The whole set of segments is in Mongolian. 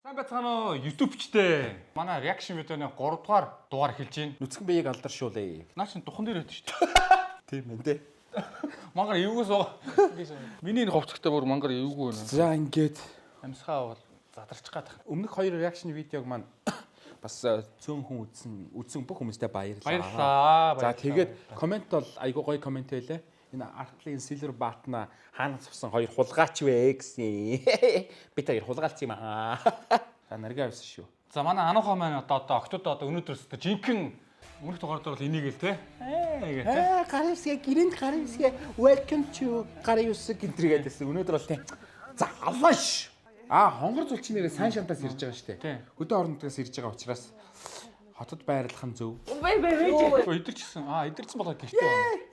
Байцгаана уу YouTube-чтэй. Манай reaction видеоны 3 дугаар дугаар эхэлж байна. Нүцгэн биеийг алдаршуулъя. Наа чин духан дээр байдаг шүү дээ. Тийм ээ дээ. Мангар эвгээс уу. Миний энэ ховцогтой бүр мангар эвгүй байна. За ингээд Амьсгаа бол задарчих гад. өмнөх 2 reaction видеог маань бас цөөн хүн үзсэн бүх хүмүүстээ баярлалаа. Баярлалаа. За тэгээд комент бол айгуу гоё комент байлаа. Энэ артлын Silver Bat-на хаанаас авсан 2 хулгаач вэ гэсэн. Би та 2 хулгаалц юм аа. За наргаа авсан шүү. За манай анухаа маань одоо октод өнөөдрөөс жинхэнэ өмнөх дугаар дээр бол энийг л те. Гээ те. Гаривсгээ гэрээнд гаривсгээ welcome to Гаривс гинтрэгээдсэн. Өнөөдөр бол те. За авааш. Хонгор зулчин нэрээ сайн шантаас ирж байгаа шүү дээ. Хөдөө орнотоос ирж байгаа учраас хотод байрлах нь зөв. Бай. Идэрчсэн. Идэрчсэн болоо гэртээ.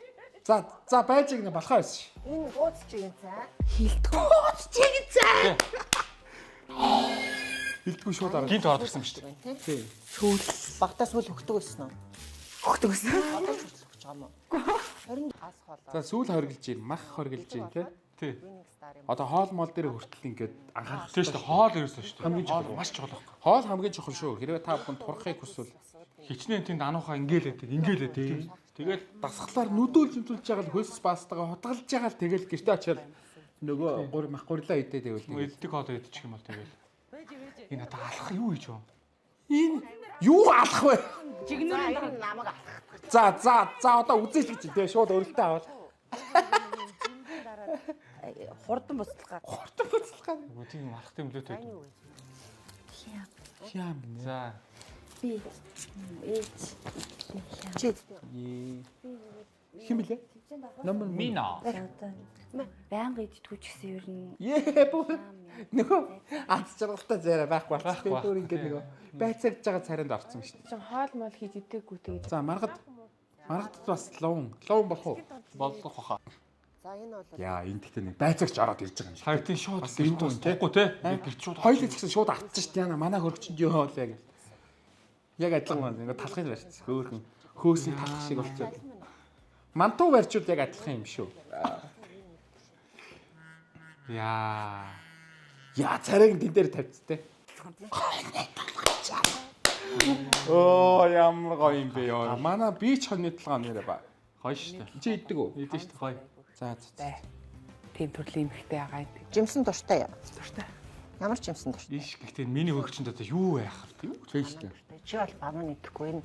За байж гэнэ болохоо байсан ш. Энэ ууцч юм цаа. Хилдэггүй цаа. Хилдэггүй шууд ороо. Гинт ороод ирсэн шүү дээ. Тий. Сүүл багтаа сүүл хөхдөг байсан уу? Хөхдөг байсан. Одоо ч хөхдөж байгаа юм уу? 20 ас хоолоо. За сүүл хоригдж ийн, мах хоригдж ийн тий. Тий. Одоо хоол мол дээр хүртэл ингээд анхаарах. Тий шүү дээ. Хоол ерөөсөө шүү дээ. Хамгийн чухал. Маш чухал. Хоол хамгийн чухал шүү. Хэрвээ та бүхэн турахыг хүсвэл Хичнээн тэнд анухаа ингээл. Тэгэл дасгалаар нүдүүл зэмтүүлж байгаа л хөлс пастагаа хутгалж байгаа л тэгэл гэртээ очиад нөгөө гур мах гурлаа идээд байвал эддэг хоолоо идчих юм бол тэгэл. Энэ одоо алах юу гэж вэ? энэ юу алах вэ? Жигнэр намайг алах. За одоо үзээч гэж тэгээ шууд өрөлтөө аваад. Хурдан буцалгаа. Тийм алах юм лөөтэй. Хям. За. Би чи Хим блэ? Номер Мина. байнга идтгүү ч гэсэн ер нь нөгөө аз жаргалтай зайраа байхгүй болчихсон. Тэр ингээд нөгөө байцаагж байгаа царайнд орсон шүү дээ. Жон хоол мол хийж идэггүй тэгээд. За маргад бас лон болох уу? Болох баха. за энэ бол Яа энэ гэхдээ нэг байцаагч ороод ирж байгаа юм шиг. Хавтын шууд Бас энэ хүн тухгүй те. Гэрч шууд Хоёулаа ч гэсэн шууд автчих шүү дээ. Яна манай хөрөгчөнд юу хоол яг. Яг адилхан байна. Ингээд талхыг барьчихсан. Хөөхөн хөөсөн талх шиг болчиход. Мантуу барьчуул яг адилхан юм шүү. Яа царайг тэн дээр тавьцтэй. Оо ямар гоё юм бэ ёо. Манай би ч хоньны толгой нэрэ ба. гоё шүү дээ. Чи иддэг үү? Идэж шүү дээ гоё. За. Тийм төрлийн эмхтэй байгаа юм. жимсэн дуртай. Дуртай. Ямар жимсэн дуртай? Иш гэхдээ миний хөрөгчөнд одоо юу яах вэ? Тийм шүү дээ. Чи бол банан идэхгүй энэ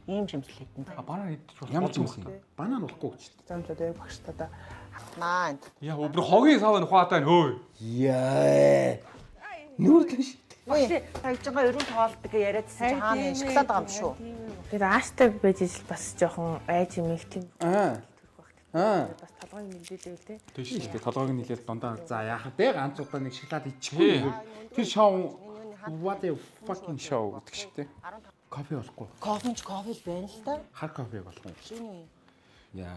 ийм жимсэл хийдэн. Банан идэж болох. Ямар юм бэ? Банан болохгүй гэж. Замлаад яг багштаа Наа. Яа өбөр хогийн сав нь ухаатай нь хөөе. Яа. Нүрдэн шүү. Ой, тавьжгаа ерөн тоолдог яриадсан хаана шоколад байгаа юм шүү. Тэгээд ааштай байж ижил бас жоохон айж юм их тийм. Бас толгойн нэлээд байл те. Тийм Тийм шүү шүү дээ. Толгойг нийлээд дундаа за яах вэ? Ганцудаа нэг шоколад ичихгүй. Тэр шоу what a fucking show гэдэг шиг те. Кофе болохгүй. Кофе л байна л та. Хар кофе болох юм. Чиний Яа.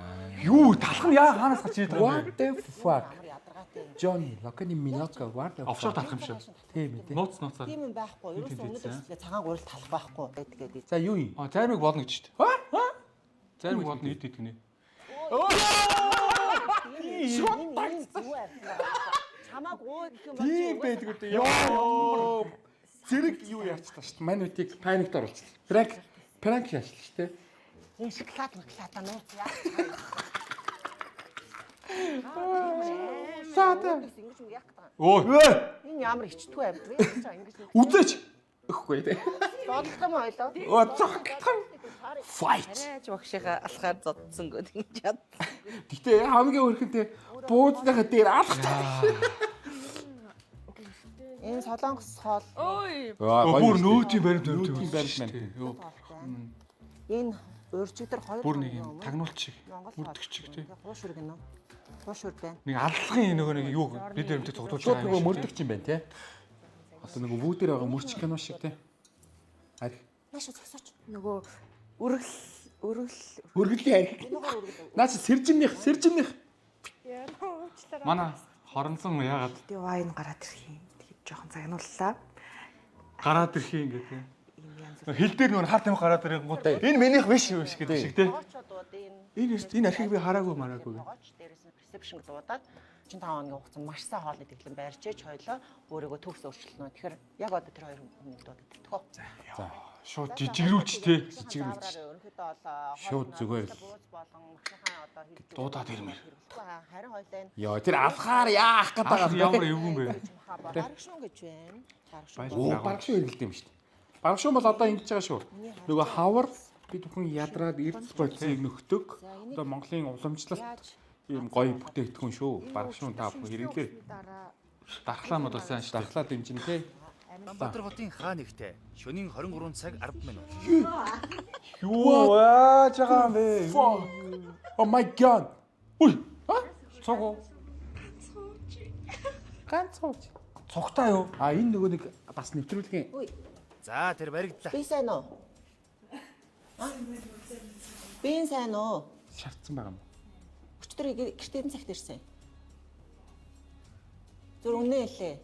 Юу талах нь яа хаанаас гарч ирээд байгаа юм What the fuck? Johnny, Locani Minoka what the бэ? Офшор талах юм шиг. Тийм үү. Нууцаар. тийм юм байхгүй. Ерөөсөө өнөөдөр цагаан гурил талах байхгүй. Тэгээд За юу юм? Зармиг болно гэж шүү дээ. Зармиг болно ид гинэ. чамааг өө гэх юм Тийм байдаг үү? Йоо. Зэрэг юу яачлаа шүү дээ. Манутыг паникт оруулчихлаа. Пранк яачлаа шүү дээ. энэ шоколад нууц яа. Саата. Ингэж юм яах гэдэг. Өө. Энэ ямар ичтгүй байв. Ингэж Үзээч. Өгөхгүй те. бодлох юм ойлоо. Оо зогтхон. Fight. Арайч багшига алхаар зодсон гэдэг юм чад. Гэтэ хамгийн өрхөнтэй буудлынхаа дээр алхах. Энэ солонгос хоол. Бүр нөөтийн баримт Нөөтийн баримт байна. Энэ өөрчигдөр хоёр Бүр нэг юм тагнуулч шиг. Үрдэгч шиг тий. Хуушур гэнэ. Хуушур байна. Нэг аллагын нөгөө нэг юу бид баримтыг тогтуулж Шууд байгаа нөгөө юм. мөрдөгч юм байна те. Одоо нөгөө бүгдээр байгаа мөрч кино шиг те. Арих. Нааш зогсооч. Нөгөө өргөл Өргөлийн арих. Наач сэржимнийх. Манай хоронсон яагаад тий вайн гараад ирэх юм. Тэгээд жоохон загнууллаа. гараад ирэх юм гэдэг. Ийм янз Хил дээр нөгөө хар тамхи гараад ирэх гот. Энэ минийх биш гэдэг шиг тий. Очоод энэ Энэ архийг би хараагүй мараагүй. дээрээс нь ресепшн дуудаад 35 хоногийн хугацаанд маш сайн хоолны тэглэн байрчээж хойлоо өөрийгөө төгс өөрчлөлнө. Тэгэхээр яг одоо тэр хоёр хүмүүст одоо тэтгэв. За. Шууд жижигрүүлж тий. Жижигрүүлж. Ерөнхийдөө бол Шууд зүгээр л. болон машинхаа одоо хийж Дуудаад ирмээр. харин хойлоо энэ Йоо тэр алхаар яах гээд байгаа юм Ямар эвгүй бэ? бараг шуун гэж байна. Бараг шуун. Оо бараг шүү хэрэгэлт юм шүү дээ. Бараг шүү бол одоо ингэж байгаа шүү. Нөгөө хавар бид бүхэн ядраад эрдэс бодисыг нөхдөг. Одоо Монголын уламжлалт ийм гоё бүтээгдэхүүн шүү. Бараг шүү та бүхэн хэрэглээ. Дархлаанууд бас сайн шүү. Дархлаа дэмжин тий. Улаанбаатар хотын хаа нэгтээ шөнийн 23 цаг 10 минут. Юу яаж байгаа юм бэ? Oh my god. Үй. Цогоо. Ганц сууч. Цогтой юу? А энэ нөгөө нэг бас нэвтрүүлгийн За тэр баригдлаа. Би сайн уу? Би сайн уу? шаардсан байгаа юм. Өчтөр гэртээ цагт ирсэн. Зүр үнэ хэлээ.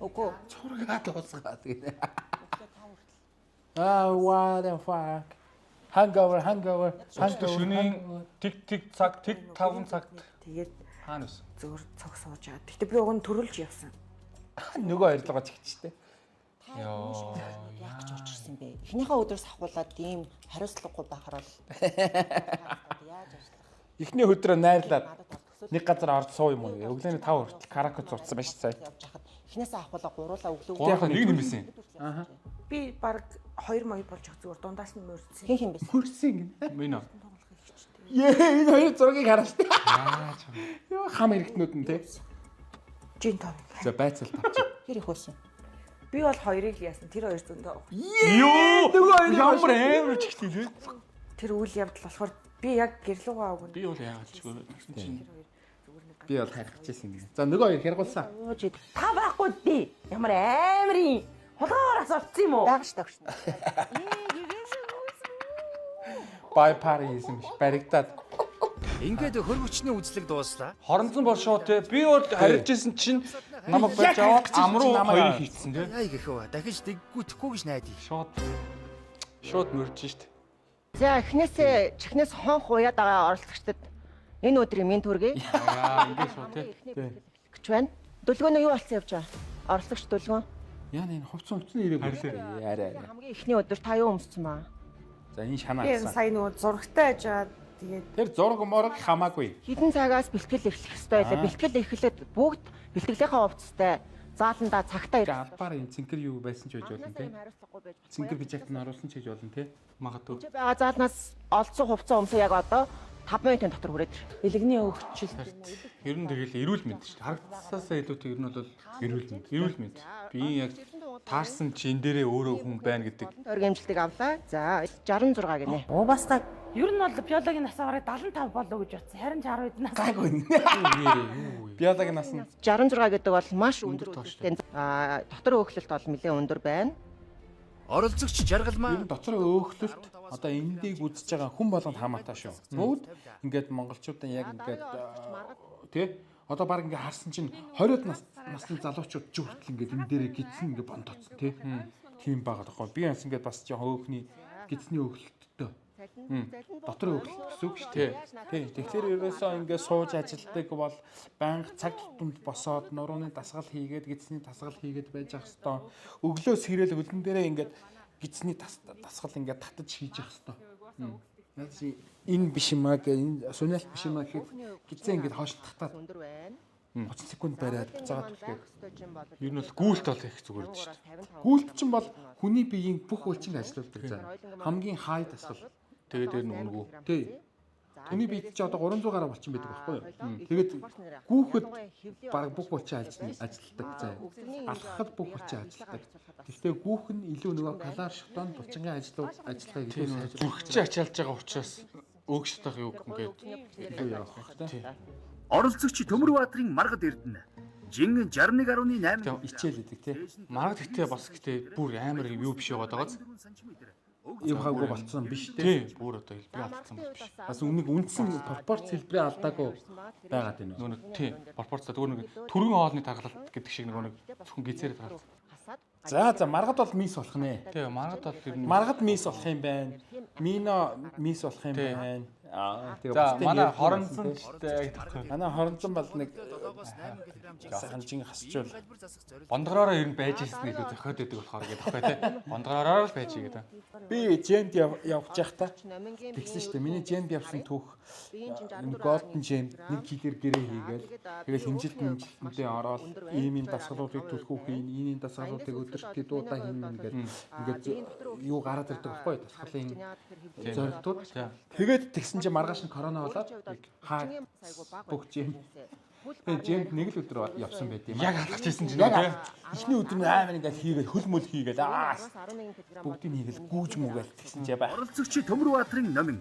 Үгүй. Зургаад уусгаад гинэ. What the fuck. Hangover. Өчтөр шөнийн тэг цаг 5 цагт Тэгээд хаана вэ? зөвөр цог сууж байгаа. Гэтэ би уг нь төрүүлж явсан. Нөгөө хоёрлогоо чигчтэй. Яа. Яг ч очирсан бэ. Эхнийхээ өдрөөс ахуулаад ийм хариуцлагагүй байхаар бол яаж ажиллах. Эхний өдрөө найрлаад Надад бол нэг газар орж суу юм уу? Өглөөний 5 хүртэл караоке зурцсан байж сая. явж хахад эхнээсээ ахуулаа гуруулаа өглөө. Гурав нэг нэмсэн. Би баг 2 моёд болж ах зүгээр дундаас нь мөрдсөн. Хин бэ? Хөрсөн гинэ. Минь аа. Энэ хоёр зургийг хараа штэ. Яаж юм. Юу хам хэрэгтнүүд нь те. Жин тав. За байцаал тавч. Хэр их хөөсөн. Би бол хоёрыг яасан. Тэр хоёр зөндөө. Юу? Ямар амар чигтэй лээ. Тэр үйл явдал болохоор би яг гэрлүүгээ авах нь. Би бол яагаад ч гэсэн чинь Би бол хайрхажсэн гинэ. За нөгөө хоёр хэрэгулсан. Та байхгүй дээ. Ямар аамрын хулгаар асуулцсан юм уу? Бага ш тагш. Бай паризм баригдаад. Ингээд хөрвөчний үзлэг дууслаа. хоронзон боршоо те. Би бол харилжсэн чинь намайг барьж аваад амруу хоёрыг хийцэн те. Яа гэхөө дахиж дэггүүтэхгүй гэж найдаа. Шууд мөрж штт. За эхнээсээ чихнээс хонх уяад байгаа оролцогчдод энэ өдрийн минь төргий Яа ингэ шууд те. гэж байна. Дөлгөөнөө юу болсон явж байгаа? Оролцогч дөлгөөн. Яа энэ хувцсан ирээгүй. Арай. Хамгийн эхний өдөр та юу өмссөн маа? За энэ шанаа Би гасан. сая нөгөө зурагтай ажаад тэгээд Тэр зураг морог хамаагүй. Хідэн цагаас бэлтгэл эхлэх ёстой байлаа. Бэлтгэл эхлээд бүгд бэлтгэлийнхаа хувцастай зааландаа цагтаа ирэх. Албаар энэ цэнхэр юу байсан ч байж болно те. Цэнхэр бижагт нь оруулсан ч гэж болно те. Магадгүй. байгаа заалнаас олдсон хувцас өмсөө яг одоо 5 минутын дотор хүрээд ир. бэлгэний өвчлөлт. Ер нь тэгэл эрүүл мэнд шүү дээ. Харагдсаасаа илүүтэй ер нь бол эрүүл мэнд. Эрүүл мэнд. Би яг таарсан чи энэ дээрээ өөрөө хүн байна гэдэг. Тойргийн амжилтыг авлаа. За 66 гинэ. Оо бас та ер нь бол биологийн нас аваараа 75 болов гэж утсан. Харин 60 үед нас. Гайгүй. Биологийн нас нь 66 гэдэг бол маш өндөр үзэлттэй. Дотор өөхлөлт бол нэлээд өндөр байна. Оролцогч жаргалмаа. ер нь дотор өөхлөлт одоо эндийг үзэж байгаа хүн болгонд хамаатай шүү. Бүгд ингээд монголчуудын яг ингээд тий одоо баг ингээд харсан чинь 20-од насны залуучууд ч хүртэл ингээд энэ дээрээ гидсэн ингээд бондооцсон тий. Тийм байгаа тоххой. Би бас ингээд бас жоохон өөхний гидсний өөхлөлттэй. Дотор өөхлөлт гэсэн үг шүү дээ. Тий. Тэгэхээр ерөөсөө ингээд сууж ажилтдаг бол банк цаг тутамд босоод нурууны дасгал хийгээд гидсний дасгал хийгээд байж ах хэвээр. Өглөө сэрэл хөлн дээрээ ингээд гидсний дасгал ингээд татаж хийж явах хэвээр. Яг чи энэ биш юм аа гэх энэ суниалт биш юм аа гэхэд гидсэн ингээд хойш татаад Өндөр байна. 30 секунд бариад буцаагаад ирэхэд Ер нь бол гүйлт бол их зүгээр дээ шүү дээ. гүйлт чинь бол хүний биеийн бүх үйлчинг ажилуулдаг заа. Хамгийн хай дасгал. Тэгээд дээр нь өнгөө. Тий. Хүний биед чи одоо 300 гаруй болчин байдаг байхгүй юу? Тэгээд гүүхэд баг бүх булчин ажилтдаг заа. Алхахад бүх булчин ажилтдаг. Гэхдээ гүүх нь илүү нөгөө калор шотон булчингийн ажиллагааг илүү сайжруулах. Зүрхчээ ачаалж байгаа учраас өөгшдөх юу ингээд илүү явах хэрэгтэй. Оролцогч Төмөрбаатарын Маргад Эрдэнэ. Жин 61.8 Ичээл гэдэг тий. маргад гэтээ бас гэтээ бүр амар юу биш яваад байгааз. Ийм хаагүй болцсон биш Тий, тий. бүр одоо хэлбэр алдсан бол биш. Бас үнэг үндсэн пропорц хэлбэрээ алдаагүй байгаад байна. Нөгөө нэг тий, пропорцаа зүгээр нэг төргөн хоолны тархалт гэдэг шиг нөгөө нэг зөвхөн гизээр тархалт. За маргад бол мис болох нэ. Тий, маргад бол ер нь Маргад мис болох юм байна. Мино мис болох юм Тий. байна. Тэгээ За манай хоронцон манай хоронцон бол нэг 7-8 кг санжин хасчул. бондгороор ер нь байж ирсэн илүү зохиод байдаг болохоор гэдэг байхгүй тий. Бондгороор л байж игээд. Би Жемд явж байхдаа тэгсэн шүү дээ. Миний Жемд явсан түүх Golden Gem нэг жилээр гэрээ хийгээл тэгэл хэмжилтэнтэй ороод ийм дасгалуудыг түлхүүх ийм дасгалуудыг өдөртөө дуудаа хийнэ ингээд юу гараад ирдэг байхгүй дасгалын зорилтууд. Тэгээд тэгсэн чинь маргааш нь корона болоод бүх Жем Жемд нэг л өдөр явсан байт юм. Яг алхаж ирсэн чинь тий. Эхний өдөр нь амар ингээд хийгээл хөл мөл хийгээл бүгдийг хийгээл гүүж мүгээл тэгсэн чинь бай. оролцогч Төмөрбаатарын номин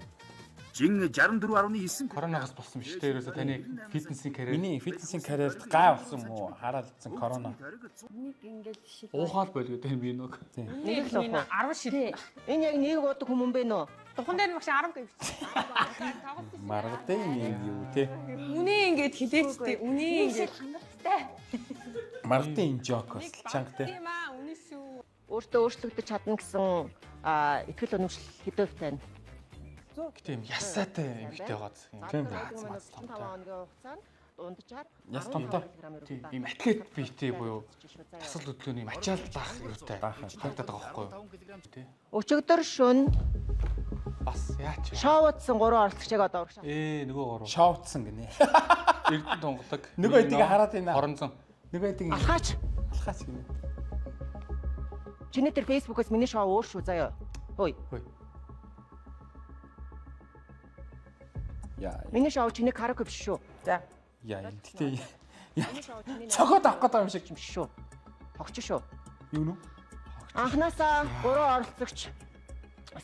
Жин 64.9 Коронавигоос болсон биш тий. Ерөөсө таны фитнесийн карьер. Миний фитнесийн карьерт гай болсон уу? Хараалцсан корона. Уухаал болго тий би нэг. Нэг л уу. 10 шид. Энэ яг нэг уудаг хүмүүс бэ нөө? Тухайн дээр багш 10 гэвч. Маргатай юм юу те. Үнэ ингэж хилээчтэй. Үнэ ингэж. Маргатай энэ жок бас чанга те. Тийм аа, үнэ шүү. Өөртөө өөрчлөгдөж чадна гэсэн итгэл өнөмшил хэдэн тань. Гэтэ юм ясаатай эмхтэй байгааз. Тийм. 5 хоногийн хугацаанд дунджаар Яс томтой. Тийм ийм атлет биетэй буюу тасал хөдлөөний ачаалт даах юутай тагтаад байгаа байхгүй юу? Тий. өчигдөр шөнө Бас яач. шоудсан 3 оролцогчийг одоо урагшаа. Нөгөө гурав. Шоутсан гинэ. Эрдэнэ тунгадаг. Нөгөө эдийг хараад байна. Хоронцон. Нөгөө эдийг Алхаач. гинэ. Чиний тэр фэйсбүүкээс миний шоу өөр шүү заяа. Хөөе. Яа. Миний шоу чиний караоке биш шүү. За. Яа. Гэтэ Миний шоу чиний цохоод авах гэдэг юм шиг биш шүү. Тогч шүү. юу нү? Анхнаасаа 3 оролцогч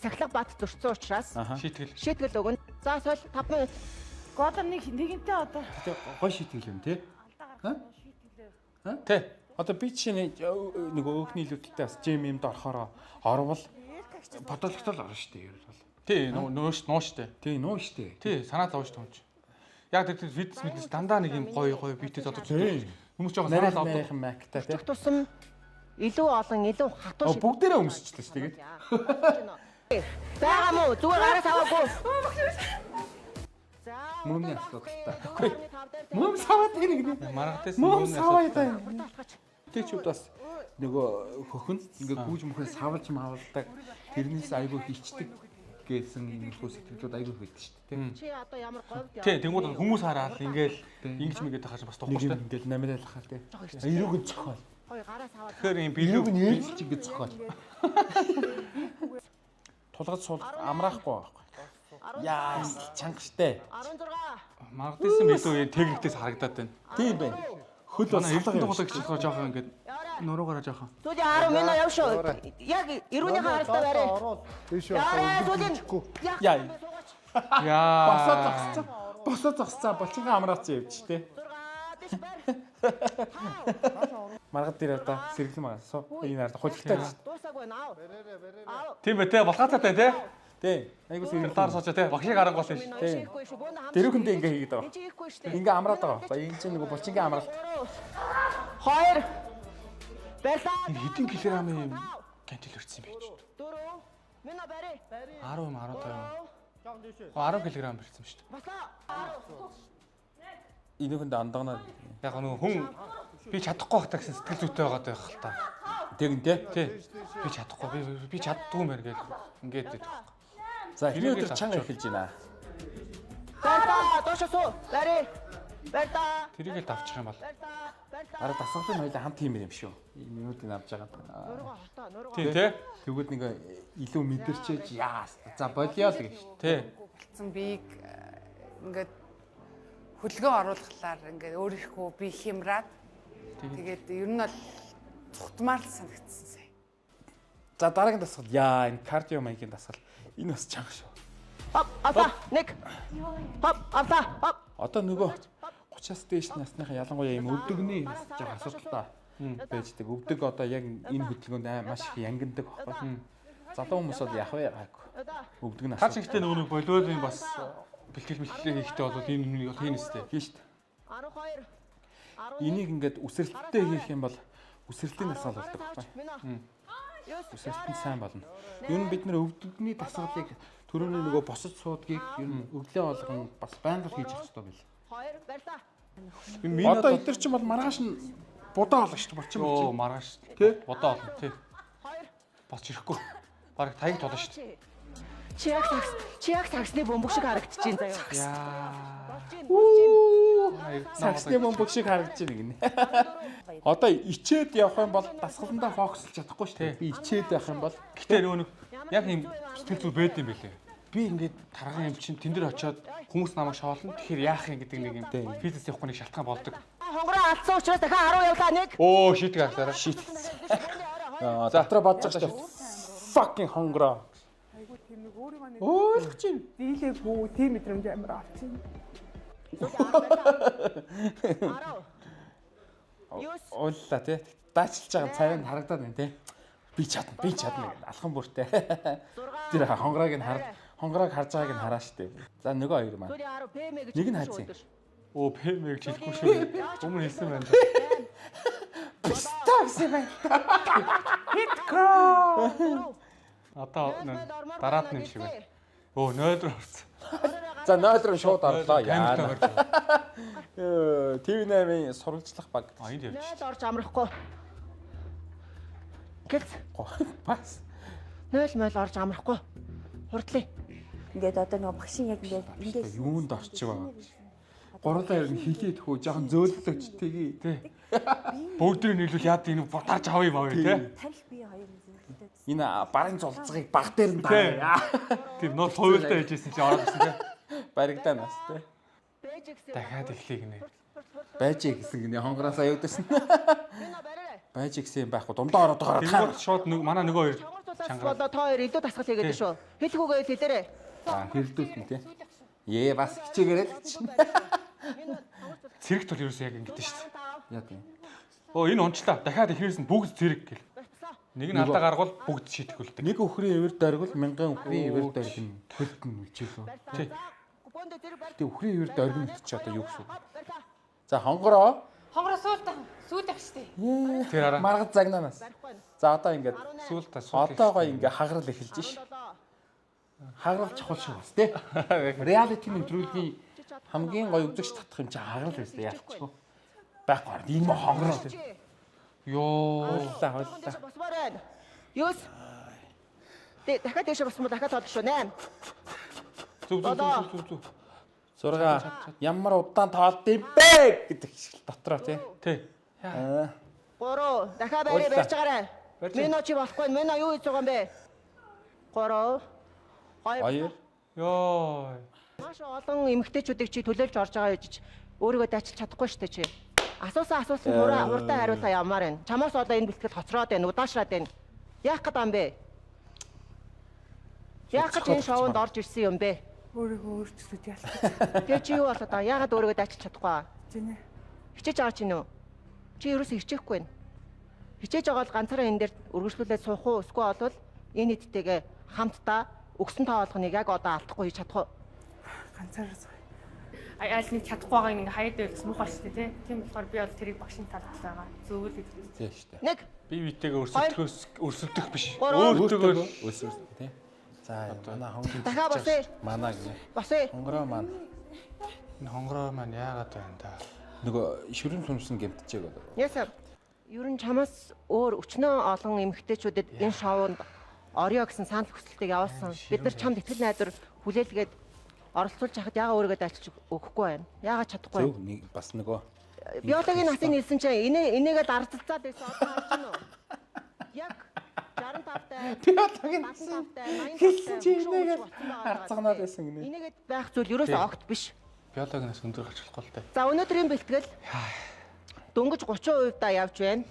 Сахилга бат зөрчсөн учраас шийтгэл өгнө. За сол 5 минут. Одоо нэгэнтээ одоо Гэтэ гой шийтгэл юм те. Тий. Одоо би чинь нөгөө өөхний илүүдэлтэй бас Жем юмд орохороо орвол бодолтол орно шүү дээ ер нь бол. Тий, нуу штэ. Тий нуу штэ. Тий, санаа зовж томч. Яг тэр фитнес дандаа нэг юм гоё биетэй зодож хүмүүс жоохон санаа зовдог. Найрхан макта тий. Тусам илүү олон илүү хатуу шиг Бүгдээрээ өмсчихлээ шүү тэгээд. байгаа мó зүгээр гараас аваагүй. За Мөмний асуудалтай. Мөм саваад нэг. Маргатайс Мөм саваад асуу. байна. Тэчүүд бас нөгөө хөхөн ингээ гүүж мөхөө савлж маавалдаг тэрнээс айгүй хичдэг гэсэн нөхөө сэтгэлүүд айгүй байдаг шүү дээ. чи одоо ямар говьд Тий, тэнгууд хүмүүс хараад ингээл ингэж мэгээд тахаж бас Нэг тоххоо юм штэ. ингээл намиралахаа тий. Эрүүг нь цохол. Хой гараас аваад Тэгэхээр юм Эрүүг билүү нь ээлж ингэ цохол. Тулгад суул амраахгүй байхгүй. Яа чанга штэ. 16 маргатайс билүү техниктээс харагдаад байна. Тийм байна. Хөл бас Манай эрдэнэ салгаа тунгадаг чихроо жоохон ингээд нуруугаараа жоохон. сүүлийн 10 минут яв шүү. Яг эрүүний хаалтаа барай. Яарэ сүүлийн. Яа. Босоо Яа. зогсцоо. Босоо зогсцоо болчингаа амраач явж штэ. 6 дэш барь. Маргад дээр одоо сэргэлэн байгаа. Суу энэ ард хулигтай. Дуусаагүй наа. Аа. Тийм бай те балхацаатай те. Тий. Айгуу Талаар сэргэлэн. сууч те. Багшийг арга болно ш. Шийхгүй шүү. Бүүн хам. Дэрүүхэндээ ингээ хийгээд байгаа. Чи хийхгүй шүү. Ингээ амраад байгаа байхгүй. Энэ чинь нөгөө болчингаа амраалт. 2 Бэлтаа. Хэдэн килограмм юм кантил өрцсөн байж. 4 Минь барай. 10 юм 15 юм. 10 кг бэрсэн шүү дээ. Басаа. Энийхэнд андагнаа. Яг нөгөө хүн би чадахгүй байх гэсэн сэтгэл зүйтэй байгаад байх л та. Тэгэн тий. Тий. Би чадахгүй. Би чаддгүй мэр гэж ингээд байдаг. За эхний өдөр чанга эхэлж байна. Бэлтаа дуушаа суу. Барай. Бэлтаа. Тэрийг л авчих юм бол. Бэлтаа. Бэлтаа. Араа дасгалын хоёлаа хамт хиймээр юм шүү. Минутыг авч байгаа. Нурга хортоо. Нурга. Тий, тий. Тэгвэл нэг илүү мэдэрчээж яа. За болио л гэж. Тий. Болсон биеийг ингээд хөдөлгөөн оруулахлаар ингээд өөрийнхөө би хямраад тэгээд ер нь бол цухтмаар л санагдсан сая. За дараагийн дасгал яа энэ кардио маягийн дасгал энэ бас чанга шүү. Хоп. Алфа. Нэг. Хоп. Алфа. Хоп. Одоо нөгөө 30-аас дээш насныхаа ялангуяа юм өвдөгний жоо асуудалтай байждаг. Өвдөг одоо яг энэ хөдөлгөөнд маш их янгиндаг байхгүй. Залуу хүмүүс бол яах вэ гайгүй. Өвдөг нь Таа чигтээ нөгөө болиолын бас бэлтгэл хийхдээ бол энэ нэг хийн өстэй. хийн шүү дээ. 12 Энийг ингээд үсрэлттэй хийх юм бол үсрэлтийн насаал болдог байхгүй. Өсөлтөнд сайн болно. Ер нь бид нэр өвдөгний дасгалыг төрөний нөгөө босож суудгийг ер нь өглөө болгон бас байнга хийж явах хэрэгтэй байл. 2 барьлаа. Одоо эдгээр чинь бол маргааш нь будаа олно шүү дээ. Булчин Оо булчин. маргааш Тий? бодоо олно тий. 2 Босч ирэхгүй. Бараг таяг толно шүү дээ. Чи яг таксны бөмбөг шиг харагдчихээн заяа. Яа. Саксны бөмбөг шиг харагдаж байна гинэ. Одоо ичээд явах юм бол дасгаландаа фокуслж чадахгүй шүү дээ. Би ичээд явах юм бол Гэтэ нөгөө нэг яг юм сэтгэл зүй байд юм бэлээ. Би ингээд тарган юм чинь тэн дээр очиод хүмүүс намайг шоолно. Тэгэхээр яах юм гэдэг нэг юм фитнес явахгүй нэг шалтгаан болдог. Хонгороо алдсан учраас дахиад 10 явлаа нэг. Оо шийдэг ахлаараа. шит. Дотроо бодож байгаа шүү. Fucking хонгороо. Айгуу тийм нэг өөрийгөө нэг Ойлгож байна. дийлээгүй тийм мэдрэмж амар авчихсан. 10. Ууллаа тий. Даачилж байгаа царайнд харагдаад байна тий. Би чадна гэдэг алхан бүртэй. Тэр хонгороог харж байгааг нь хараа штэ. За нөгөө хоёр маань. Сүлийн 10 ПМ гэж. Нэг нь хаацсан. Оо пэмэг хэлэхгүй шүү. Өмнө хэлсэн байна. Такси байна. Одоо дараад нь юм шиг байна. Оо 0 руу орсон. За 0 руу шууд орлоо яа. Камертаа гарч. TV8-ийн сурвалжлах баг. А энд явж. Нөл орж амрахгүй. Гэлц. Бас. 0 орж амрахгүй. Хурдлаа. Ингээд одоо нөгөө багшин яг ингээд Юунд орчих байгаа. Гурлаа ер нь хилээд хөө жоохон зөөлөлөж тгий. Тий. Бүгдийг нийлүүл яад энэ дарж авъя маа тий. танил бие хоёр зөвлөлтөд. Энэ барын зулцгийг баг дээр нь даа. Тэр нуур хуйлдаа яжсэн чи ороод ирсэн тий. Баригдаа нас тий. Дахиад эхлэе гинэ. Байж гэсэн гинэ хонгороос аюудсан. Энэ бариарай. Байж гэсэн юм байхгүй. Дундаа ороод байгаа. Тэр шууд манай нөгөө хоёр Болоо та хоёр илүү дасгал хийгээд шүү. Хэлэхүүгээ хэлээрэй. Аа хэрдүүлсэн тий. Ээ бас хичээгээрэй л чинь. цэрэгт бол ерөөсөө яг ингэдэж шүү дээ. Яа тийм. Оо энэ онцлаа. Дахиад ихнээс нь бүгд цэрэг гэл. Нэг нь алдаа гаргавал бүгд шийдэх үлдээ. Нэг өхрийн ивэр дөргөл мянган өхрийн ивэр дөргөн хөлтөн үчээгөө. Тий. Тэг өхрийн ивэр дөргөн чи одоо юу гэсэн үг? За хонгороо. Хонгороо сүйдэх штэ. Тэр араа. Маргад загнаанаас. За одоо ингээд Сүүл та сүүл. одоогоо ингээ хагарал эхэлж ш. Хагарал чухал шиг бас тий. Реалити нэвтрүүлгийн хамгийн гоё үзэгч татах юм чи хагарал байсан яачихгүй. Байхгүй. Энэ мө хонгороо тий. Йоо. Хойллаа. Босмоор. Юус. Дахиад дэше босмоор дахиад толж шүү 8. Зүг. 6 ямар удаан тоолд юм бэ гэдэг шиг дотроо тий. Тий. 3 дахиад барьж байгаарай. Мино чи болохгүй. Мино юу хийж байгаа юм бэ? 3 2 Йоо. Маш олон эмэгтэйчүүдийг чи төлөөлж орж байгаа гэж өөрийгөө дайчилж чадахгүй шүү дээ чи. Асуусан хурдан хариулаа явмаар байна. Чамаас одоо энэ бэлтгэл хоцроод байна, удаашраад байна. Яах гээд юм бэ? Яах гэж энэ шоунд орж ирсэн юм бэ? Өөрийгөө өөрчлөлт ялах. Тэгээ чи юу болоод байгаа? Яагаад өөрийгөө дайчилж чадахгүй аа? Зинэ. Хичээж байгаа чи нөө? Чи ерөөсөө хичээхгүй байна. Хичээж байгаа бол ганцаараа энэ дээр үргэлжлүүлээд суух уу? Эсвэл болвол энэ нийттэйгээ хамтдаа өгсөн тоо болгоныг яг одоо алдахгүй хийж чадах уу? Ганцаараа зөө. Аль нэг чадахгүй байгааг ингээ хаяад байлгас муухай шүү дээ тийм болохоор би бол тэрийг багшийн талд байгаа зөвөл гэдэг. тий штэ. 1 Би битэйгээ өрсөлдөх биш. Өөртөө өсвөр тий. За манай хонгороо дахиад босъё. манай гинэ. Босъё. Хонгороо маань Энэ хонгороо маань яагаад байна да? нөгөө ширэн сүмсэн гэмтчихээг одоо. Ясаа. Ер нь чамаас өөр өчнөө олон эмэгтэйчүүдэд энэ шоунд орё гэсэн санал хүсэлтийг явуулсан. Бид нар чамд итгэл найдвар хүлээлгээд оролцуулж хахад яагаад өөрийгөө дайчилж өгөхгүй байна? Яагаад чадахгүй Зөв нэг бас нөгөө биологийн насыг нэлсэн чинь энийгээ дарцалцаад байсан одоо харж байна уу? Яг 65 таа. биологийн 85 таа. 80 хэлсэн чи энийгээ харцганаад байсан гинэ. Энийгээ байх зүйл ерөөсөө огт биш. Биологиос өндөр гарч болохгүй л дээ. За өнөөдрийн бэлтгэл дөнгөж 30% да явж байна.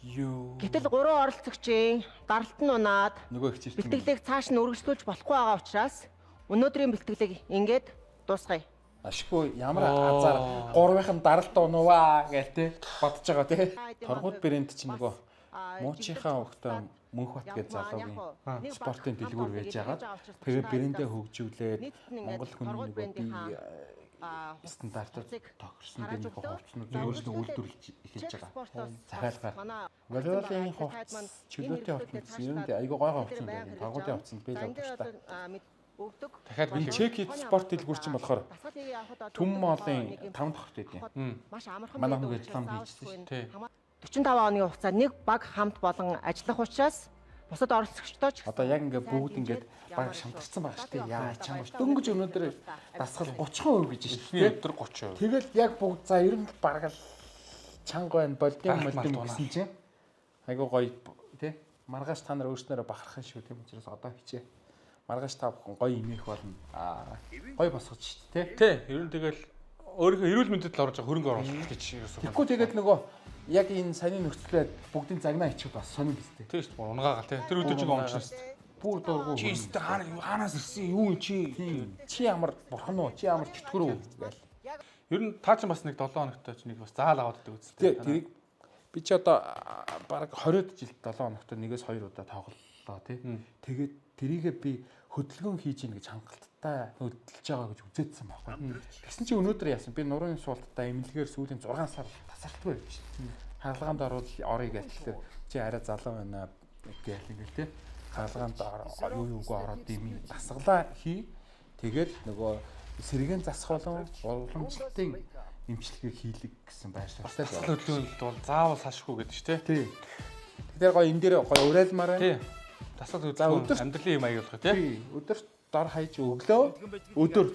Юу. Гэтэл 3 оролцогчийн даралт нь унаад Нөгөө хичээлт. бэлтгэлийг цааш нь үргэлжлүүлж болохгүй байгаа учраас өнөөдрийн бэлтгэлийг ингээд дуусгая. Ашгүй ямар азар 3-ын даралт унуваа гээл те бодож байгаа те. Торгууд брэнд чинь нөгөө муучийнхаа өгтөө мөнх бат гэж залуугийн спортын дэлгүүр байж байгаа. Тэр брэндээ хөгжүүлээд Монгол хүний нөгөө бие стандартууд тохирсон гэмээр хувцснууд өөрсдөө үйлдвэрлэж эхэлж байгаа. Захиалгаар Волейболын хувцас чөлөөтэй хувцас ер нь айгүй гой хувцас юм байна. Тагуудын хувцас бий л авдаг шүү дээ. өгдөг. Дахиад Энэ чек хийх спорт дэлгүүр чинь болохоор Дасгалыг явахад одоо Түм моолын 5 дахь байдیں۔ маш амархан Манай байдаг хүн ажиллам учраас хийжсэн шүү дээ. 45 оны хугацаанд нэг баг хамт болон ажиллах учраас бусад оролцогчдоо ч Одоо яг ингээ бүгд ингээд баг шамтарсан байгаа шүү дээ. Яа чамш дөнгөж өнөөдөр дасгал 30% гэж шүү дээ. өдөр 30%. Тэгэл яг бүгд за ер нь баг л чанга байна болдим гэсэн чинь айгуу гоё тий. Маргааш та нар өөрснөрөө бахархан шүү тийм учраас одоо хичээ. Маргааш та бүхэн гоё имэх болно. Гоё босгож шүү дээ тий. Тий, ер нь тэгэл өөрийнхөө эрүүл мэндэд л орж байгаа хөрөнгө оруулалт гэж ерөөсөө. Тэгэхгүй тэгээд нөгөө яг энэ саний нөхцөлөд бүгдийн загнаа ичүүд бас сонир биз дээ. Тий шүү дээ, унгаагаа тий. Тэр өдөр чинь омчноос. Бүр дургу. Чи өстө хаанаас ирсэн юу юм чи? Чи ямар бурхан уу? Чи ямар чөтгөр үү гээл. Ер нь таа ч бас нэг 7 хоногтой ч нэг бас заал аваад байдаг үстэй. Тэрийг би чи одоо баг 20-д жилд 7 хоногтой нэгээс 2 удаа тоглолоо тий. Тэгээд тэрийгээ би хөдөлгөөн хийж ийн гэж хангалттай хөдөлж байгаа гэж үзээдсэн байхгүй. Тэгсэн чи өнөөдөр яасан би нурууны суултаа эмнэлгээр сүүлийн 6 сар тасралтгүй байж шин. Хаалгаанд орё гэж тэгэхээр чи арай залуу байна гээл ингээл тий. Хаалгаанд юу юугаа ороод дими дасгалаа хий. Тэгээд нөгөө сэргэн засах болон уламжлалтын эмчилгээг хийлэг гэсэн байршилтай л байна. Хөдөлгөөнд бол заавал салшгүй гэдэг ч тий. Тэгэхээр гоё энэ дээр гоё уриалмаар байна. Тий. Дасгал хөдөлгөөн амьдралын юм аяг болох тий. Өдөрт дор хаяж өглөө өдөр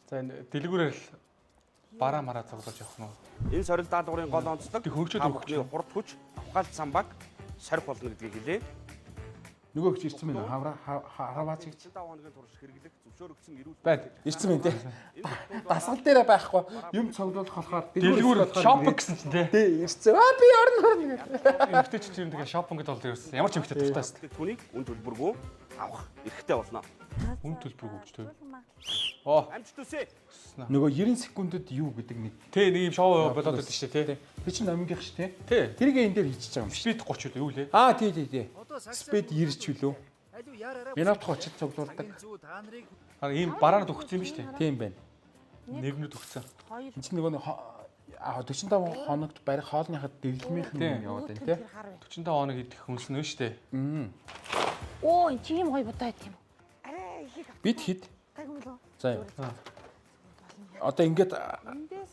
За энэ дэлгүүрээр л бараа мараа цуглаж явах нь. Энэ сорил даалгаврын гол онцлог Тэг хөгжөөд өгч хурд хүч, авхаалт самбаг сорих болно гэдгийг хэлээ. нөгөө ч ирсэн мэн хараваач гэж 5 хоногийн турш хэрэглэх зөвшөөрөгдсөн эрүүл байд. ирсэн мэн тий. Дасгал дээрээ байхгүй юм цуглуулах болохоор Дэлгүүр шопинг гэсэн чинь тий. тий ирсэн. Би орно. Эмэгтэй ч юм тэгээ шопинг гэдээ бол ерөөс ямар ч эмэгтэй дуртайс. түүнийг үн төлбөргүй авах эрхтэй болно. Үн төлбөр өгч төв. Оо, Амжилт хүсье. Нөгөө 90 секундэд юу гэдэг нэг тий нэг юм шоу болоод байдаг шүү дээ тий. тэр чинь номингийнх шүү тий. Тий. Тэрийг энэ дээр хийчихэж байгаа юм шүү. Спид 30 үү юу лээ? Тий. Спид 90 ч үлээ. Минут 30-д цуглуулдаг. Аа ийм бараанад өгсөн юм шүү дээ. Тийм байна. Нэгнүүд өгсөн. Энд чинь нөгөө 45 хоногт барих хоолныхад дэглэмийнх нь яваад байна тий. 45 хоног идэх хүнс нөө шүү дээ. Оо энэ тийм гоё бодоод тийм. Бид хэд? За юу. Одоо ингээд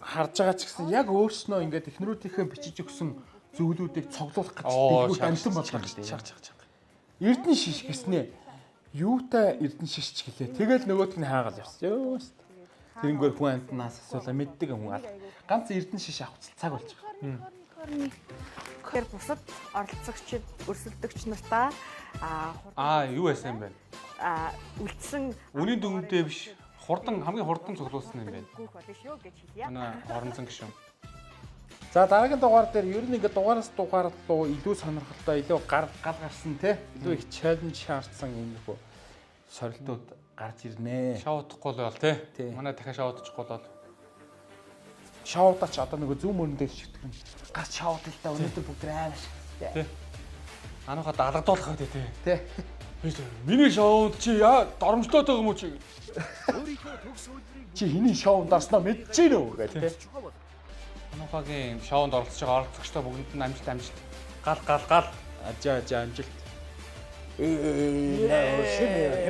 харж байгаа ч гэсэн яг өөрснөө ингээд эхнэрүүдийнхээ бичиж өгсөн зөвлүүдийг цуглуулах гэж дэлгүүрт амтан болгоо гэдэг. Чаг. Эрдэнэ шиш гэснээ юутай эрдэнэ шишч гэлээ. Тэгэл нөгөөт нь хаагаал явсан. Ёост. Тэрнгээр хүн амтнаас асуулаа мэддэг хүн аль. Ганц эрдэнэ шиш авах цаг болж байгаа. Тэгэхээр бусад оролцогчид, өрсөлдөгч нартаа Юу байсан юм бэ? үлдсэн Үнийн дүнтэй биш. Хамгийн хурдан цуглуулсан юм байна. гүөх болно шүү гэж хэлье. Манай хоронцон гişүн. За дараагийн дугаар дээр ер нь ингээд дугаараас дугаар руу илүү сонирхолтой, илүү гал гарсан те. Илүү их чаленж шаардсан юм нөхөө сорилтууд гарч ирнэ. Шоу удахгүй л бол тий. Тий. Манай дахиад шоу удахгүй бол Шоудаач одоо нөгөө зүүн мөрөндөө шитгэн. Гарч шоуд л та өнөөдөр бүгд ааш. тий. Анухаа даалгадуулах гэдэг тий. Тэ. Миний шоунд чи доромжлоод байгаа юм уу чи? Чи хэний шоунд орсноо мэдэж гинөө гэх те. Анухагийн шоунд оролцож байгаа оролцогчдоо бүгдэнд нь амжилт. Гал. Ажаа амжилт. Шинэ